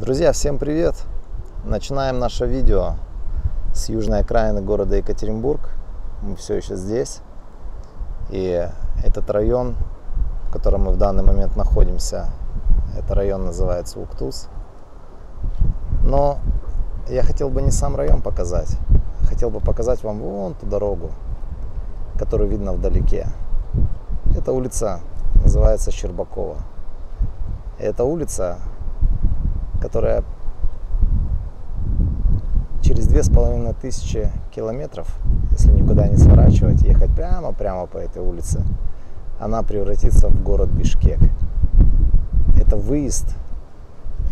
Друзья, всем привет! Начинаем наше видео с южной окраины города Екатеринбург. Мы все еще здесь. И этот район, в котором мы в данный момент находимся, это район называется Уктус. Но я хотел бы не сам район показать. Хотел бы показать вам вон ту дорогу, которую видно вдалеке. Эта улица называется Щербакова. Эта улица, которая через 2500 километров, если никуда не сворачивать, ехать прямо по этой улице, она превратится в город Бишкек. Это выезд,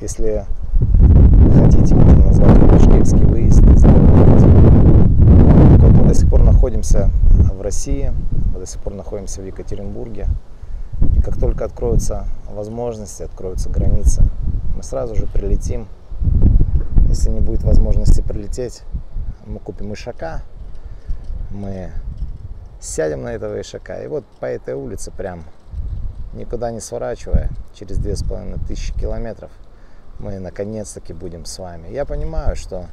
если хотите, можно назвать это бишкекский выезд из города. Вот мы до сих пор находимся в России, мы до сих пор находимся в Екатеринбурге. И как только откроются возможности, откроются границы, мы сразу же прилетим. Если не будет возможности прилететь, мы купим ишака, мы сядем на этого ишака, и вот по этой улице прям, никуда не сворачивая, через 2500 километров, мы наконец-таки будем с вами. Я понимаю, что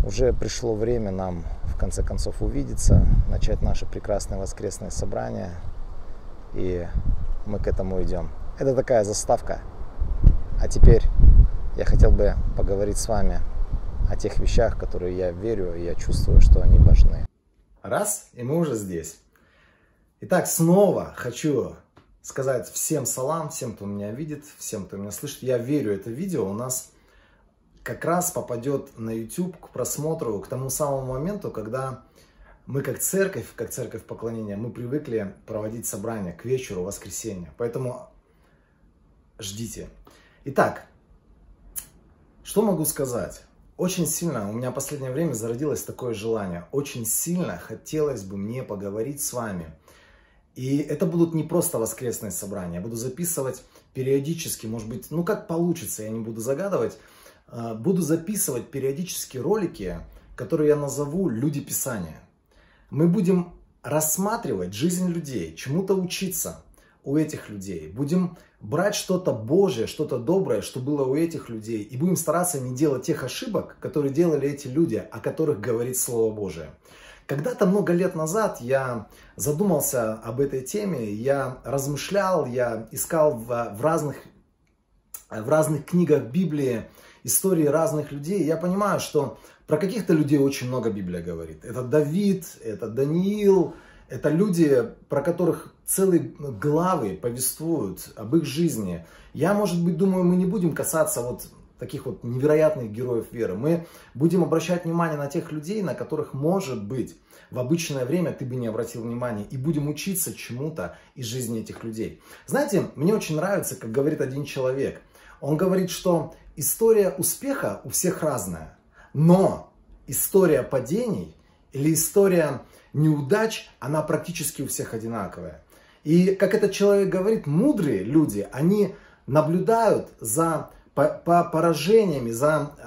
уже пришло время нам в конце концов увидеться, начать наше прекрасное воскресное собрание, и мы к этому идем. Это такая заставка. А теперь я хотел бы поговорить с вами о тех вещах, которые я верю и я чувствую, что они важны. Раз, и мы уже здесь. Итак, снова хочу сказать всем салам, всем, кто меня видит, всем, кто меня слышит. Я верю, это видео у нас как раз попадет на YouTube к просмотру к тому самому моменту, когда мы как церковь поклонения, мы привыкли проводить собрания к вечеру воскресенья. Поэтому ждите. Итак, что могу сказать? Очень сильно у меня в последнее время зародилось такое желание. Очень сильно хотелось бы мне поговорить с вами. И это будут не просто воскресные собрания. Я буду записывать периодически, может быть, ну как получится, я не буду загадывать. Буду записывать периодически ролики, которые я назову «Люди Писания». Мы будем рассматривать жизнь людей, чему-то учиться у этих людей. Будем брать что-то Божие, что-то доброе, что было у этих людей. И будем стараться не делать тех ошибок, которые делали эти люди, о которых говорит Слово Божие. Когда-то много лет назад я задумался об этой теме, я размышлял, я искал в разных книгах Библии истории разных людей. Я понимаю, что про каких-то людей очень много Библия говорит. Это Давид, это Даниил, это люди, про которых целые главы повествуют об их жизни. Я, может быть, думаю, мы не будем касаться вот таких вот невероятных героев веры. Мы будем обращать внимание на тех людей, на которых, может быть, в обычное время ты бы не обратил внимания. И будем учиться чему-то из жизни этих людей. Знаете, мне очень нравится, как говорит один человек. Он говорит, что история успеха у всех разная. Но история падений или история неудач, она практически у всех одинаковая. И, как этот человек говорит, мудрые люди, они наблюдают за поражениями,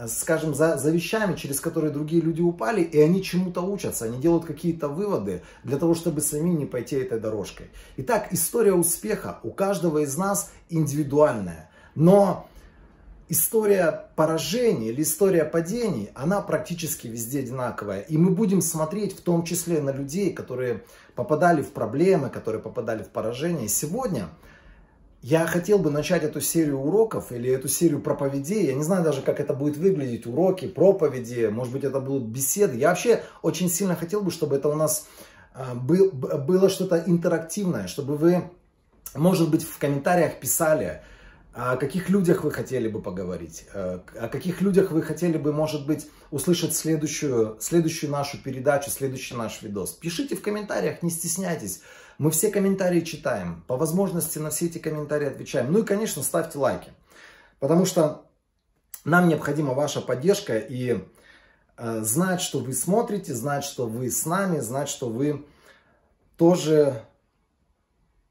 скажем, за вещами, через которые другие люди упали, и они чему-то учатся, они делают какие-то выводы для того, чтобы самим не пойти этой дорожкой. Итак, история успеха у каждого из нас индивидуальная, но история поражений или история падений, она практически везде одинаковая. И мы будем смотреть в том числе на людей, которые попадали в проблемы, которые попадали в поражения. И сегодня я хотел бы начать эту серию уроков или эту серию проповедей. Я не знаю даже, как это будет выглядеть, уроки, проповеди, может быть, это будут беседы. Я вообще очень сильно хотел бы, чтобы это у нас было что-то интерактивное, чтобы вы, может быть, в комментариях писали, о каких людях вы хотели бы поговорить, о каких людях вы хотели бы, может быть, услышать следующую нашу передачу, следующий наш видос. Пишите в комментариях, не стесняйтесь. Мы все комментарии читаем. По возможности на все эти комментарии отвечаем. Ну и, конечно, ставьте лайки. Потому что нам необходима ваша поддержка и знать, что вы смотрите, знать, что вы с нами, знать, что вы тоже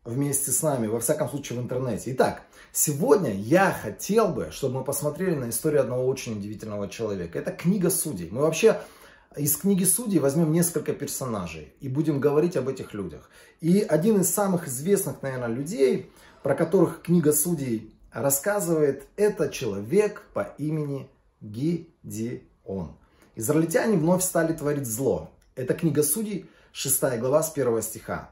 вместе с нами, во всяком случае в интернете. Итак, сегодня я хотел бы, чтобы мы посмотрели на историю одного очень удивительного человека. Это книга Судей. Мы вообще из книги Судей возьмем несколько персонажей и будем говорить об этих людях. И один из самых известных, наверное, людей, про которых книга Судей рассказывает это человек по имени Гидеон. Израильтяне вновь стали творить зло. Это книга Судей, 6 глава, с 1 стиха.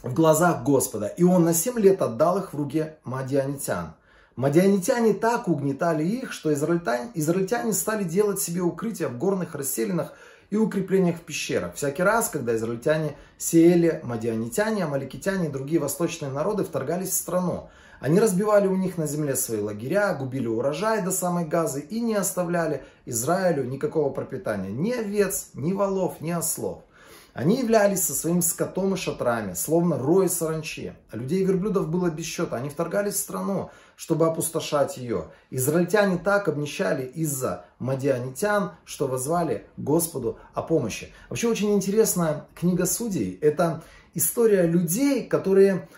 В глазах Господа. И он на 7 лет отдал их в руки мадианитян. Мадианитяне так угнетали их, что израильтяне стали делать себе укрытия в горных расселинах и укреплениях в пещерах. Всякий раз, когда израильтяне сеяли, мадианитяне, амаликитяне и другие восточные народы вторгались в страну. Они разбивали у них на земле свои лагеря, губили урожай до самой Газы и не оставляли Израилю никакого пропитания. Ни овец, ни волов, ни ослов. Они являлись со своим скотом и шатрами, словно рой саранчи. А людей и верблюдов было без счета. Они вторгались в страну, чтобы опустошать ее. Израильтяне так обнищали из-за мадианитян, что воззвали Господу о помощи. Вообще очень интересная книга Судей. Это история людей, которые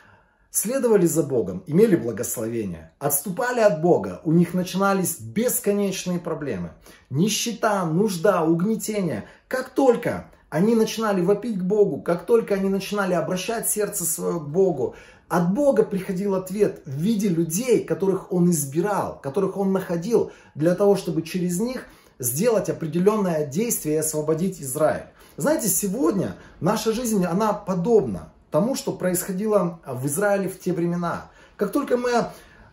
следовали за Богом, имели благословение, отступали от Бога, у них начинались бесконечные проблемы. Нищета, нужда, угнетение. Как только они начинали вопить к Богу, как только они начинали обращать сердце свое к Богу, от Бога приходил ответ в виде людей, которых Он избирал, которых Он находил для того, чтобы через них сделать определенное действие и освободить Израиль. Знаете, сегодня наша жизнь, она подобна тому, что происходило в Израиле в те времена. Как только мы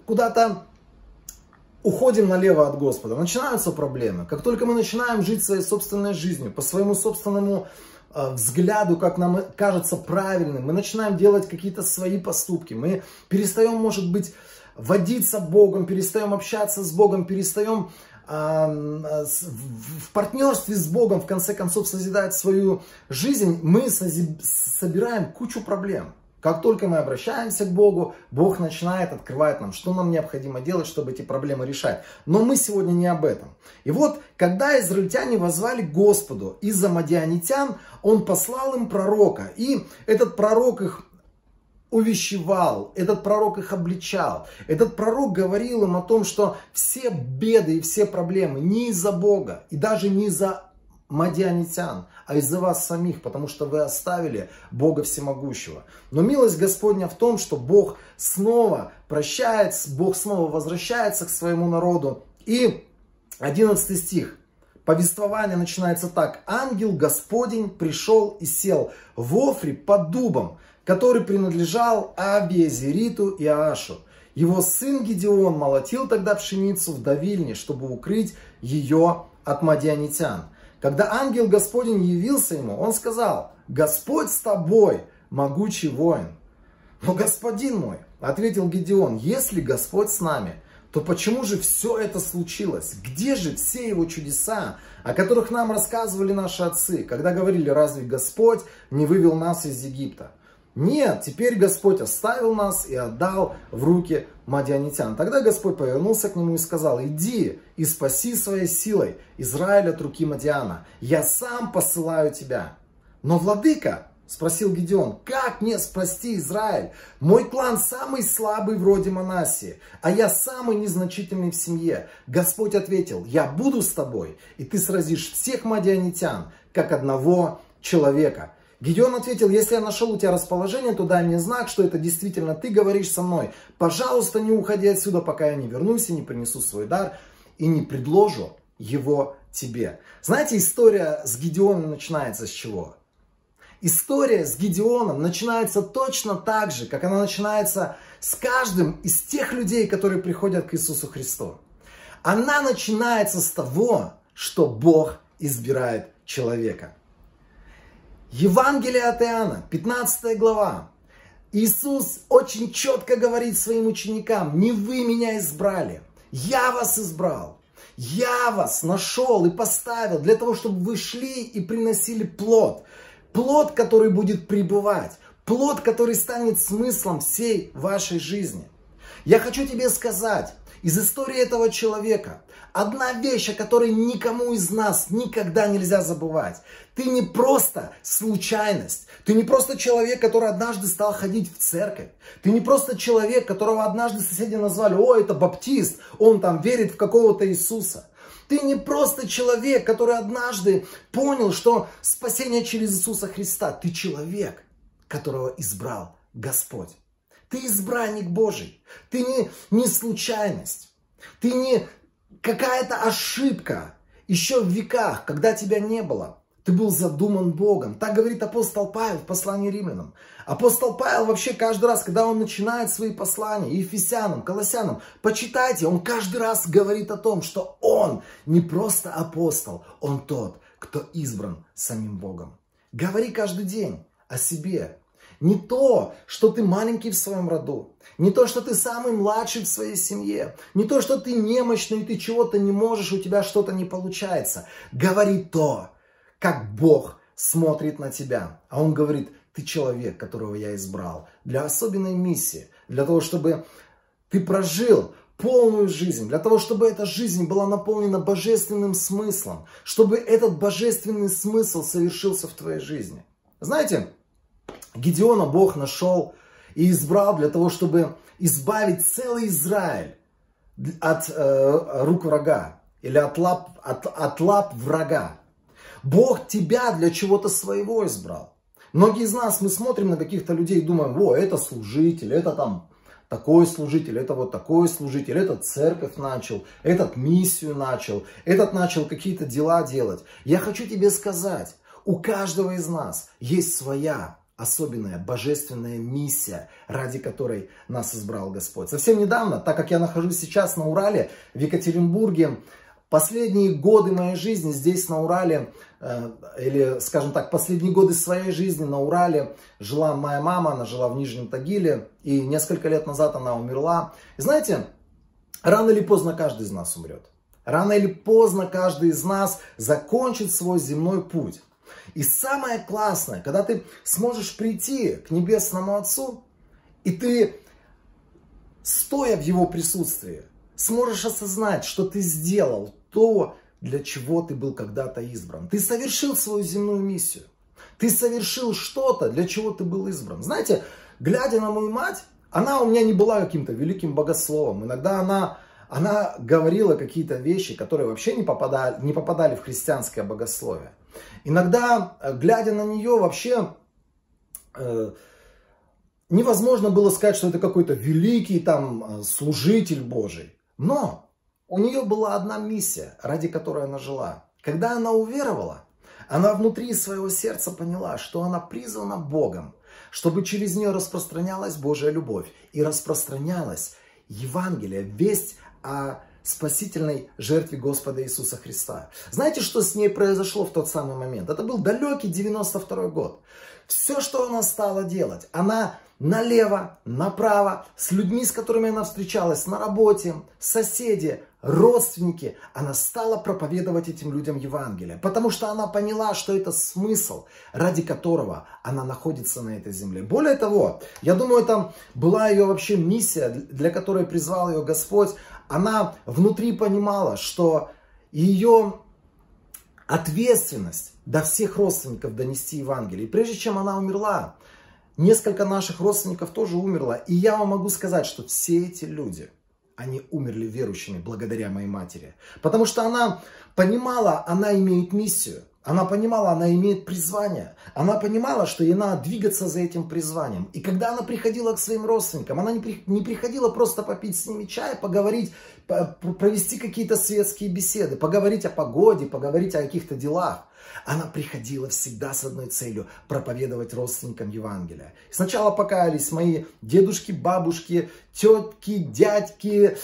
куда-то уходим налево от Господа, начинаются проблемы. Как только мы начинаем жить своей собственной жизнью, по своему собственному взгляду, как нам кажется правильным, мы начинаем делать какие-то свои поступки, мы перестаем, может быть, водиться Богом, перестаем общаться с Богом, перестаем в партнерстве с Богом, в конце концов, созидать свою жизнь, мы собираем кучу проблем. Как только мы обращаемся к Богу, Бог начинает открывать нам, что нам необходимо делать, чтобы эти проблемы решать. Но мы сегодня не об этом. И вот, когда израильтяне воззвали к Господу из-за мадианитян, Он послал им пророка. И этот пророк их увещевал, этот пророк их обличал. Этот пророк говорил им о том, что все беды и все проблемы не из-за Бога и даже не из-за мадианитян, а из-за вас самих, потому что вы оставили Бога Всемогущего. Но милость Господня в том, что Бог снова прощает, Бог снова возвращается к своему народу. И 11 стих. Повествование начинается так. Ангел Господень пришел и сел в Офре под дубом, который принадлежал Авиезериту и Аашу. Его сын Гидеон молотил тогда пшеницу в давильне, чтобы укрыть ее от мадианитян. Когда ангел Господень явился ему, он сказал: «Господь с тобой, могучий воин». «Но, господин мой, — ответил Гидеон, — если Господь с нами, то почему же все это случилось? Где же все его чудеса, о которых нам рассказывали наши отцы, когда говорили: разве Господь не вывел нас из Египта? Нет, теперь Господь оставил нас и отдал в руки мадианитян». Тогда Господь повернулся к нему и сказал: «Иди и спаси своей силой Израиль от руки Мадиана. Я сам посылаю тебя». «Но, владыка, — спросил Гидеон, — как мне спасти Израиль? Мой клан самый слабый вроде Манассии, а я самый незначительный в семье». Господь ответил: «Я буду с тобой, и ты сразишь всех мадианитян, как одного человека». Гидеон ответил: «Если я нашел у тебя расположение, то дай мне знак, что это действительно ты говоришь со мной. Пожалуйста, не уходи отсюда, пока я не вернусь и не принесу свой дар и не предложу его тебе». Знаете, история с Гидеоном начинается с чего? История с Гидеоном начинается точно так же, как она начинается с каждым из тех людей, которые приходят к Иисусу Христу. Она начинается с того, что Бог избирает человека. Евангелие от Иоанна, 15 глава. Иисус очень четко говорит своим ученикам: «Не вы меня избрали, я вас избрал. Я вас нашел и поставил для того, чтобы вы шли и приносили плод. Плод, который будет пребывать. Плод, который станет смыслом всей вашей жизни». Я хочу тебе сказать, из истории этого человека одна вещь, о которой никому из нас никогда нельзя забывать. Ты не просто случайность. Ты не просто человек, который однажды стал ходить в церковь. Ты не просто человек, которого однажды соседи назвали: «О, это баптист, он там верит в какого-то Иисуса». Ты не просто человек, который однажды понял, что спасение через Иисуса Христа. Ты человек, которого избрал Господь. Ты избранник Божий. Ты не случайность. Ты не какая-то ошибка. Еще в веках, когда тебя не было, ты был задуман Богом. Так говорит апостол Павел в послании Римлянам. Апостол Павел вообще каждый раз, когда он начинает свои послания, Ефесянам, Колоссянам, почитайте, он каждый раз говорит о том, что он не просто апостол, он тот, кто избран самим Богом. Говори каждый день о себе. Не то, что ты маленький в своем роду, не то, что ты самый младший в своей семье, не то, что ты немощный, и ты чего-то не можешь, у тебя что-то не получается. Говори то, как Бог смотрит на тебя. А Он говорит: ты человек, которого я избрал для особенной миссии, для того, чтобы ты прожил полную жизнь, для того, чтобы эта жизнь была наполнена божественным смыслом, чтобы этот божественный смысл совершился в твоей жизни. Знаете, Гедеона Бог нашел и избрал для того, чтобы избавить целый Израиль от рук врага или от лап врага. Бог тебя для чего-то своего избрал. Многие из нас, мы смотрим на каких-то людей и думаем: о, это служитель, это там такой служитель, это вот такой служитель, этот церковь начал, этот миссию начал, этот начал какие-то дела делать. Я хочу тебе сказать, у каждого из нас есть своя особенная божественная миссия, ради которой нас избрал Господь. Совсем недавно, так как я нахожусь сейчас на Урале, в Екатеринбурге, последние годы моей жизни здесь на Урале, или, скажем так, последние годы своей жизни на Урале жила моя мама, она жила в Нижнем Тагиле, и несколько лет назад она умерла. И знаете, рано или поздно каждый из нас умрет. Рано или поздно каждый из нас закончит свой земной путь. И самое классное, когда ты сможешь прийти к Небесному Отцу, и ты, стоя в Его присутствии, сможешь осознать, что ты сделал то, для чего ты был когда-то избран. Ты совершил свою земную миссию. Ты совершил что-то, для чего ты был избран. Знаете, глядя на мою мать, она у меня не была каким-то великим богословом. Иногда она говорила какие-то вещи, которые вообще не попадали в христианское богословие. Иногда, глядя на нее, вообще невозможно было сказать, что это какой-то великий там служитель Божий. Но у нее была одна миссия, ради которой она жила. Когда она уверовала, она внутри своего сердца поняла, что она призвана Богом, чтобы через нее распространялась Божья любовь и распространялась Евангелие, весть о спасительной жертве Господа Иисуса Христа. Знаете, что с ней произошло в тот самый момент? Это был далекий 92-й год. Все, что она стала делать, она налево, направо, с людьми, с которыми она встречалась на работе, соседи, родственники, она стала проповедовать этим людям Евангелие, потому что она поняла, что это смысл, ради которого она находится на этой земле. Более того, я думаю, это была ее вообще миссия, для которой призвал ее Господь. Она внутри понимала, что ее ответственность до всех родственников донести Евангелие. И прежде чем она умерла, несколько наших родственников тоже умерло. И я вам могу сказать, что все эти люди, они умерли верующими благодаря моей матери. Потому что она понимала, она имеет миссию. Она понимала, она имеет призвание. Она понимала, что ей надо двигаться за этим призванием. И когда она приходила к своим родственникам, она не приходила просто попить с ними чай, поговорить, провести какие-то светские беседы, поговорить о погоде, поговорить о каких-то делах. Она приходила всегда с одной целью – проповедовать родственникам Евангелия. Сначала покаялись мои дедушки, бабушки, тетки, дядьки,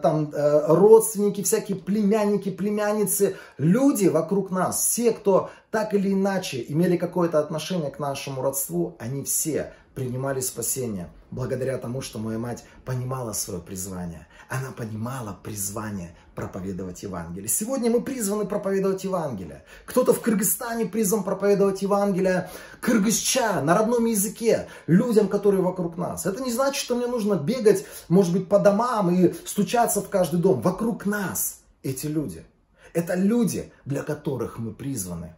там, родственники, всякие племянники, племянницы, люди вокруг нас, все, кто так или иначе имели какое-то отношение к нашему родству, они все принимали спасение благодаря тому, что моя мать понимала свое призвание. Она понимала призвание проповедовать Евангелие. Сегодня мы призваны проповедовать Евангелие. Кто-то в Кыргызстане призван проповедовать Евангелие кыргызча, на родном языке, людям, которые вокруг нас. Это не значит, что мне нужно бегать, может быть, по домам и стучаться в каждый дом. Вокруг нас эти люди. Это люди, для которых мы призваны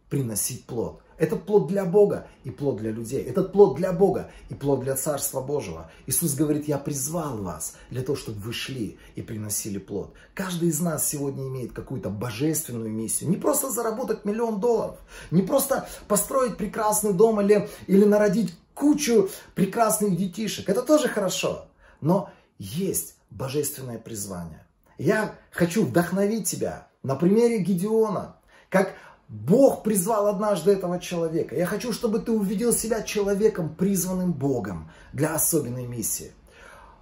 приносить плод. Этот плод для Бога и плод для людей. Этот плод для Бога и плод для Царства Божьего. Иисус говорит: я призвал вас для того, чтобы вы шли и приносили плод. Каждый из нас сегодня имеет какую-то божественную миссию. Не просто заработать $1 000 000, не просто построить прекрасный дом или народить кучу прекрасных детишек. Это тоже хорошо. Но есть божественное призвание. Я хочу вдохновить тебя на примере Гедеона, как Бог призвал однажды этого человека. Я хочу, чтобы ты увидел себя человеком, призванным Богом для особенной миссии.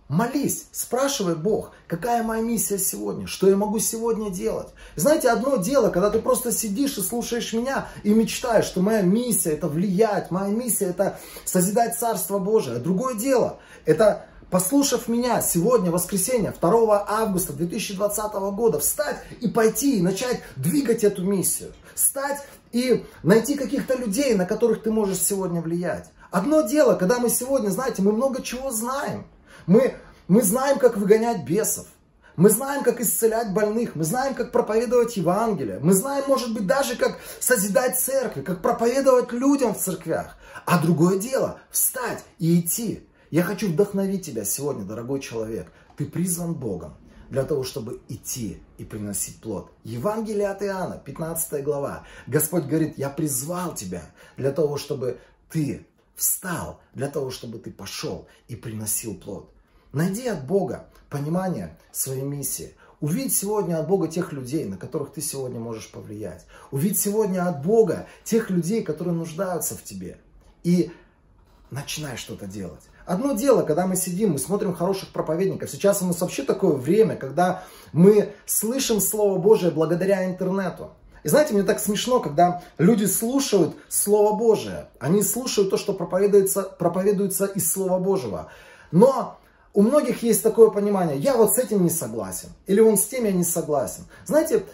Молись, спрашивай Бог, какая моя миссия сегодня, что я могу сегодня делать. Знаете, одно дело, когда ты просто сидишь и слушаешь меня и мечтаешь, что моя миссия это влиять, моя миссия это созидать Царство Божие. Другое дело, это послушав меня сегодня, воскресенье, 2 августа 2020 года, встать и пойти, и начать двигать эту миссию. Встать и найти каких-то людей, на которых ты можешь сегодня влиять. Одно дело, когда мы сегодня, знаете, мы много чего знаем. Мы знаем, как выгонять бесов. Мы знаем, как исцелять больных. Мы знаем, как проповедовать Евангелие. Мы знаем, может быть, даже как созидать церкви, как проповедовать людям в церквях. А другое дело, встать и идти. Я хочу вдохновить тебя сегодня, дорогой человек. Ты призван Богом для того, чтобы идти и приносить плод. Евангелие от Иоанна, 15 глава. Господь говорит, я призвал тебя для того, чтобы ты встал, для того, чтобы ты пошел и приносил плод. Найди от Бога понимание своей миссии. Увидь сегодня от Бога тех людей, на которых ты сегодня можешь повлиять. Увидь сегодня от Бога тех людей, которые нуждаются в тебе. И начинай что-то делать. Одно дело, когда мы сидим, мы смотрим хороших проповедников. Сейчас у нас вообще такое время, когда мы слышим Слово Божие благодаря интернету. И знаете, мне так смешно, когда люди слушают Слово Божие. Они слушают то, что проповедуется из Слова Божьего. Но у многих есть такое понимание, я вот с этим не согласен. Или он с тем я не согласен. Знаете,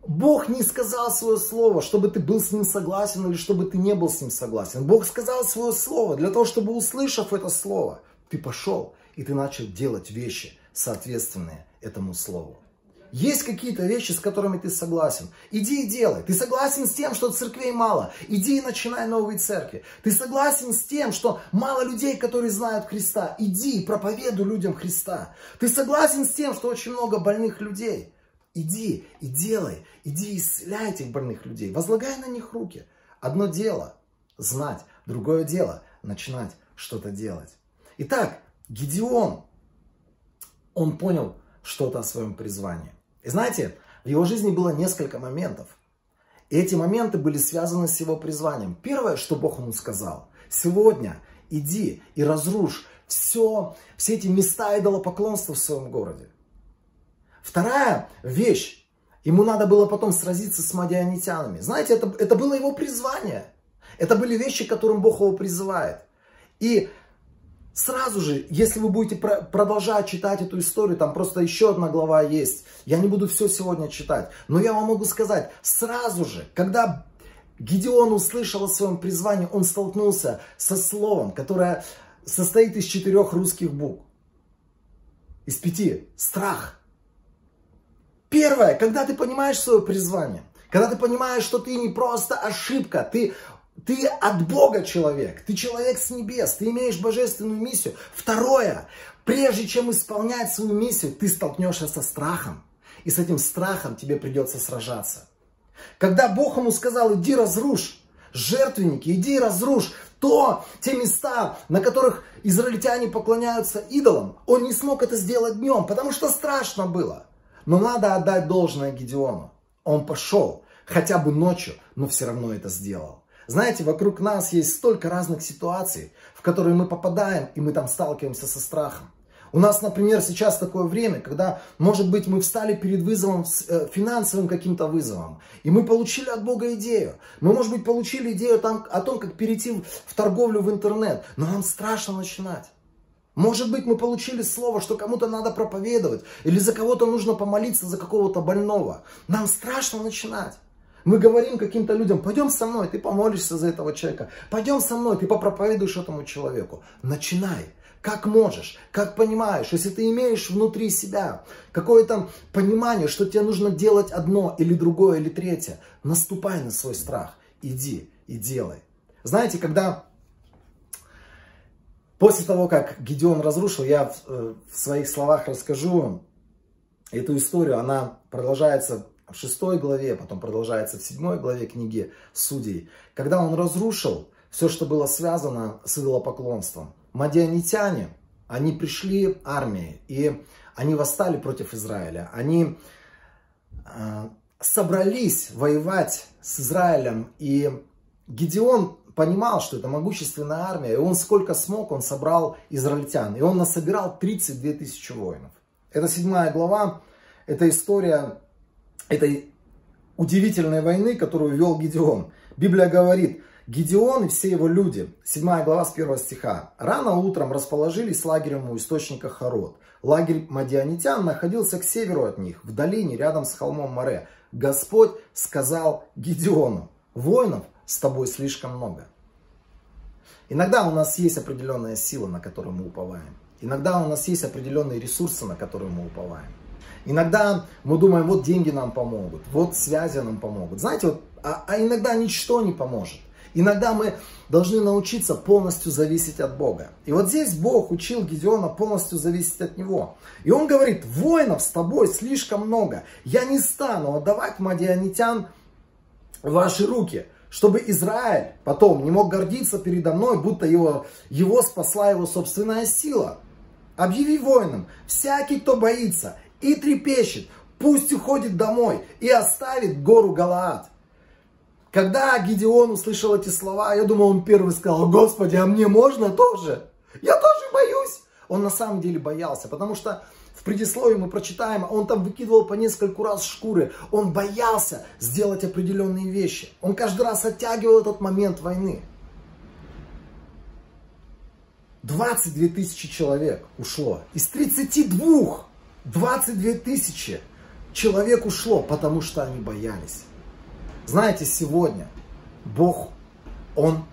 Бог не сказал свое слово, чтобы ты был с ним согласен или чтобы ты не был с ним согласен. Бог сказал свое слово для того, чтобы, услышав это слово, ты пошел и ты начал делать вещи, соответственные этому слову. Есть какие-то вещи, с которыми ты согласен. Иди и делай. Ты согласен с тем, что церквей мало. Иди и начинай новые церкви. Ты согласен с тем, что мало людей, которые знают Христа. Иди и проповедуй людям Христа. Ты согласен с тем, что очень много больных людей. Иди и делай. Иди и исцеляй этих больных людей. Возлагай на них руки. Одно дело знать. Другое дело начинать что-то делать. Итак, Гедеон, он понял что-то о своем призвании. И знаете, в его жизни было несколько моментов. И эти моменты были связаны с его призванием. Первое, что Бог ему сказал: сегодня иди и разрушь все эти места идолопоклонства в своем городе. Вторая вещь, ему надо было потом сразиться с мадианитянами. Знаете, это было его призвание. Это были вещи, к которым Бог его призывает. И сразу же, если вы будете продолжать читать эту историю, там просто еще одна глава есть. Я не буду все сегодня читать. Но я вам могу сказать, сразу же, когда Гедеон услышал о своем призвании, он столкнулся со словом, которое состоит из 4 русских букв. Из 5. Страх. Первое, когда ты понимаешь свое призвание, когда ты понимаешь, что ты не просто ошибка, ты от Бога человек, ты человек с небес, ты имеешь божественную миссию. Второе, прежде чем исполнять свою миссию, ты столкнешься со страхом. И с этим страхом тебе придется сражаться. Когда Бог ему сказал, иди разрушь жертвенники, иди и разрушь те места, на которых израильтяне поклоняются идолам, он не смог это сделать днем, потому что страшно было. Но надо отдать должное Гедеону. Он пошел, хотя бы ночью, но все равно это сделал. Знаете, вокруг нас есть столько разных ситуаций, в которые мы попадаем, и мы там сталкиваемся со страхом. У нас, например, сейчас такое время, когда, может быть, мы встали перед вызовом, финансовым каким-то вызовом, и мы получили от Бога идею. Мы, может быть, получили идею о том, как перейти в торговлю в интернет, но нам страшно начинать. Может быть, мы получили слово, что кому-то надо проповедовать, или за кого-то нужно помолиться, за какого-то больного. Нам страшно начинать. Мы говорим каким-то людям, пойдем со мной, ты помолишься за этого человека. Пойдем со мной, ты попроповедуешь этому человеку. Начинай, как можешь, как понимаешь. Если ты имеешь внутри себя какое-то понимание, что тебе нужно делать одно, или другое, или третье, наступай на свой страх, иди и делай. Знаете, после того, как Гедеон разрушил, я в своих словах расскажу вам эту историю. Она продолжается в 6 главе, потом продолжается в 7 главе книги Судей. Когда он разрушил все, что было связано с идолопоклонством. Мадианитяне, они пришли армией, и они восстали против Израиля. Они собрались воевать с Израилем, и Гидеон понимал, что это могущественная армия, и он сколько смог, он собрал израильтян, и он насобирал 32 тысячи воинов. Это 7 глава, это история этой удивительной войны, которую вел Гидеон. Библия говорит: Гидеон и все его люди, 7 глава с 1 стиха. Рано утром расположились лагерем у источника Харод. Лагерь мадианитян находился к северу от них, в долине, рядом с холмом Море. Господь сказал Гидеону: воинов с тобой слишком много. Иногда у нас есть определенная сила, на которую мы уповаем. Иногда у нас есть определенные ресурсы, на которые мы уповаем. Иногда мы думаем, вот деньги нам помогут, вот связи нам помогут. Знаете, вот, а иногда ничто не поможет. Иногда мы должны научиться полностью зависеть от Бога. И вот здесь Бог учил Гидеона полностью зависеть от Него. И он говорит: воинов с тобой слишком много. Я не стану отдавать мадианитян в ваши руки, чтобы Израиль потом не мог гордиться передо мной, будто его спасла его собственная сила. Объяви воинам: всякий, кто боится и трепещет, пусть уходит домой и оставит гору Галаад. Когда Гидеон услышал эти слова, я думаю, он первый сказал: Господи, а мне можно тоже? Я тоже боюсь. Он на самом деле боялся, потому что в предисловии мы прочитаем, он там выкидывал по нескольку раз шкуры. Он боялся сделать определенные вещи. Он каждый раз оттягивал этот момент войны. 22 тысячи человек ушло. Из 32 22 тысячи человек ушло, потому что они боялись. Знаете, сегодня Бог, Он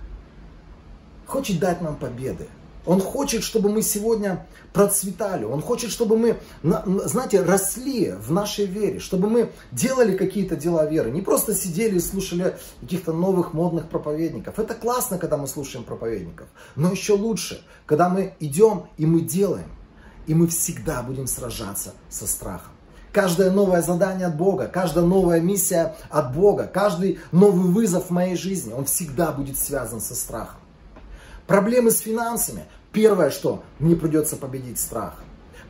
хочет дать нам победы. Он хочет, чтобы мы сегодня процветали. Он хочет, чтобы мы, знаете, росли в нашей вере. Чтобы мы делали какие-то дела веры. Не просто сидели и слушали каких-то новых модных проповедников. Это классно, когда мы слушаем проповедников. Но еще лучше, когда мы идем и мы делаем. И мы всегда будем сражаться со страхом. Каждое новое задание от Бога, каждая новая миссия от Бога, каждый новый вызов в моей жизни, он всегда будет связан со страхом. Проблемы с финансами. Первое, что мне придется победить страх.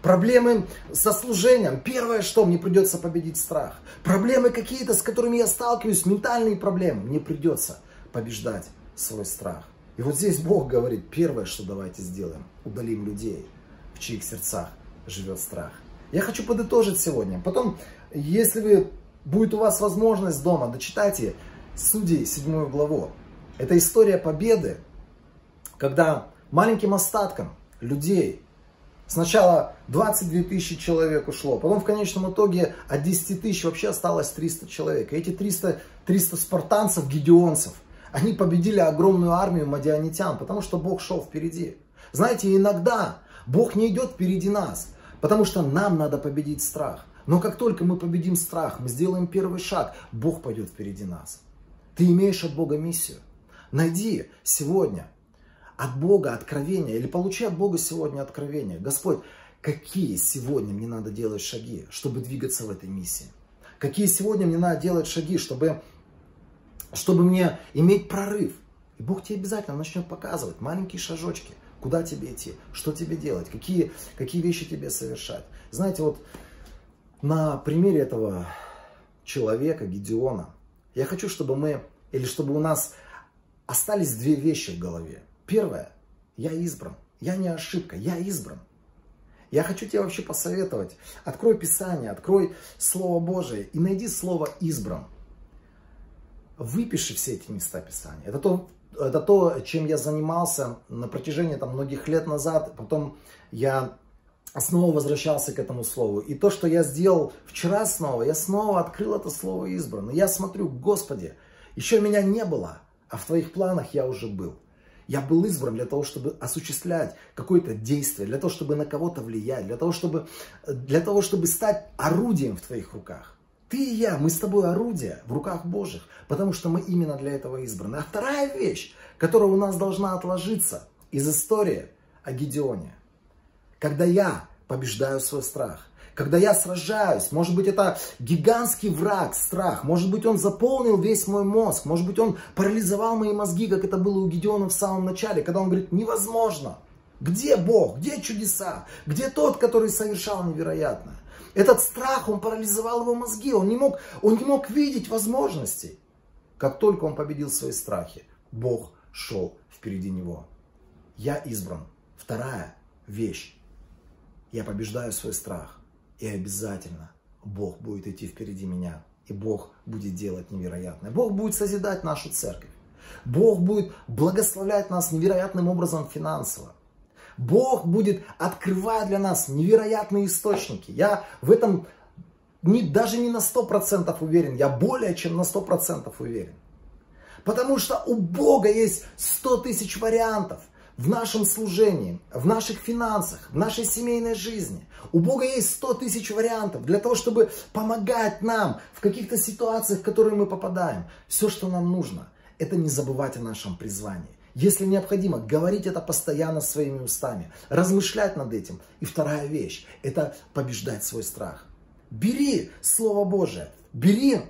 Проблемы со служением. Первое, что мне придется победить страх. Проблемы какие-то, с которыми я сталкиваюсь, ментальные проблемы. Мне придется побеждать свой страх. И вот здесь Бог говорит: первое, что давайте сделаем, удалим людей, в чьих сердцах живет страх. Я хочу подытожить сегодня. Потом, если будет у вас возможность дома, дочитайте Судей 7 главу. Это история победы, когда маленьким остатком людей сначала 22 тысячи человек ушло, потом в конечном итоге от 10 тысяч вообще осталось 300 человек. И эти 300 спартанцев, гидеонцев, они победили огромную армию мадианитян, потому что Бог шел впереди. Знаете, иногда Бог не идет впереди нас, потому что нам надо победить страх. Но как только мы победим страх, мы сделаем первый шаг, Бог пойдет впереди нас. Ты имеешь от Бога миссию. Найди сегодня от Бога откровение, или получи от Бога сегодня откровение. Господь, какие сегодня мне надо делать шаги, чтобы двигаться в этой миссии? Какие сегодня мне надо делать шаги, чтобы мне иметь прорыв? И Бог тебе обязательно начнет показывать маленькие шажочки. Куда тебе идти, что тебе делать, какие вещи тебе совершать. Знаете, вот на примере этого человека, Гидеона, я хочу, чтобы у нас остались две вещи в голове. Первое: я избран, я не ошибка, я избран. Я хочу тебе вообще посоветовать: открой Писание, открой Слово Божие и найди слово «избран». Выпиши все эти места Писания. Это то, чем я занимался на протяжении многих лет назад. Потом я снова возвращался к этому слову. И то, что я сделал вчера я снова открыл это слово «избран». И я смотрю: Господи, еще меня не было, а в Твоих планах я уже был. Я был избран для того, чтобы осуществлять какое-то действие, для того, чтобы на кого-то влиять, для того, чтобы стать орудием в Твоих руках. Ты и я, мы с тобой орудия в руках Божьих, потому что мы именно для этого избраны. А вторая вещь, которая у нас должна отложиться из истории о Гидеоне. Когда я побеждаю свой страх, когда я сражаюсь, может быть, это гигантский враг, страх, может быть, он заполнил весь мой мозг, может быть, он парализовал мои мозги, как это было у Гедеона в самом начале, когда он говорит, невозможно. Где Бог? Где чудеса? Где тот, который совершал невероятное? Этот страх, он парализовал его мозги, он не мог видеть возможностей. Как только он победил свои страхи, Бог шел впереди него. Я избран. Вторая вещь. Я побеждаю свой страх. И обязательно Бог будет идти впереди меня. И Бог будет делать невероятное. Бог будет созидать нашу церковь. Бог будет благословлять нас невероятным образом финансово. Бог будет открывать для нас невероятные источники. Я в этом даже не на 100% уверен. Я более чем на 100% уверен. Потому что у Бога есть 100 тысяч вариантов в нашем служении, в наших финансах, в нашей семейной жизни. У Бога есть 100 тысяч вариантов для того, чтобы помогать нам в каких-то ситуациях, в которые мы попадаем. Все, что нам нужно, это не забывать о нашем призвании. Если необходимо, говорить это постоянно своими устами, размышлять над этим. И вторая вещь, это побеждать свой страх. Бери Слово Божие, бери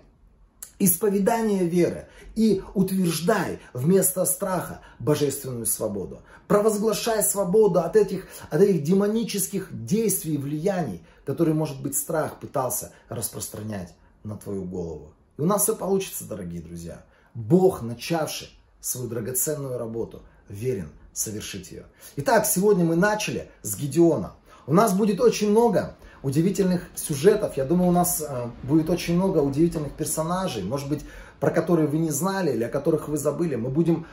исповедание веры и утверждай вместо страха божественную свободу. Провозглашай свободу от этих демонических действий и влияний, которые, может быть, страх пытался распространять на твою голову. И у нас все получится, дорогие друзья. Бог, начавший свою драгоценную работу, верен совершить ее. Итак, сегодня мы начали с Гедеона. У нас будет очень много удивительных сюжетов. Я думаю, у нас будет очень много удивительных персонажей, может быть, про которые вы не знали или о которых вы забыли. Мы будем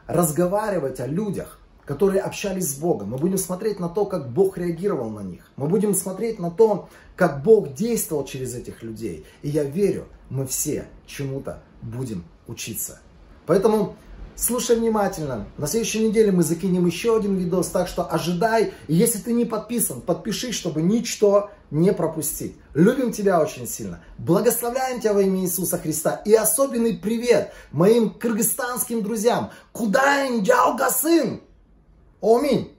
разговаривать о людях, которые общались с Богом. Мы будем смотреть на то, как Бог реагировал на них. Мы будем смотреть на то, как Бог действовал через этих людей. И я верю, мы все чему-то будем учиться. Поэтому слушай внимательно. На следующей неделе мы закинем еще один видос, так что ожидай. И если ты не подписан, подпишись, чтобы ничто не пропустить. Любим тебя очень сильно. Благословляем тебя во имя Иисуса Христа. И особенный привет моим кыргызстанским друзьям. Кудаин Джалгасын! Аминь.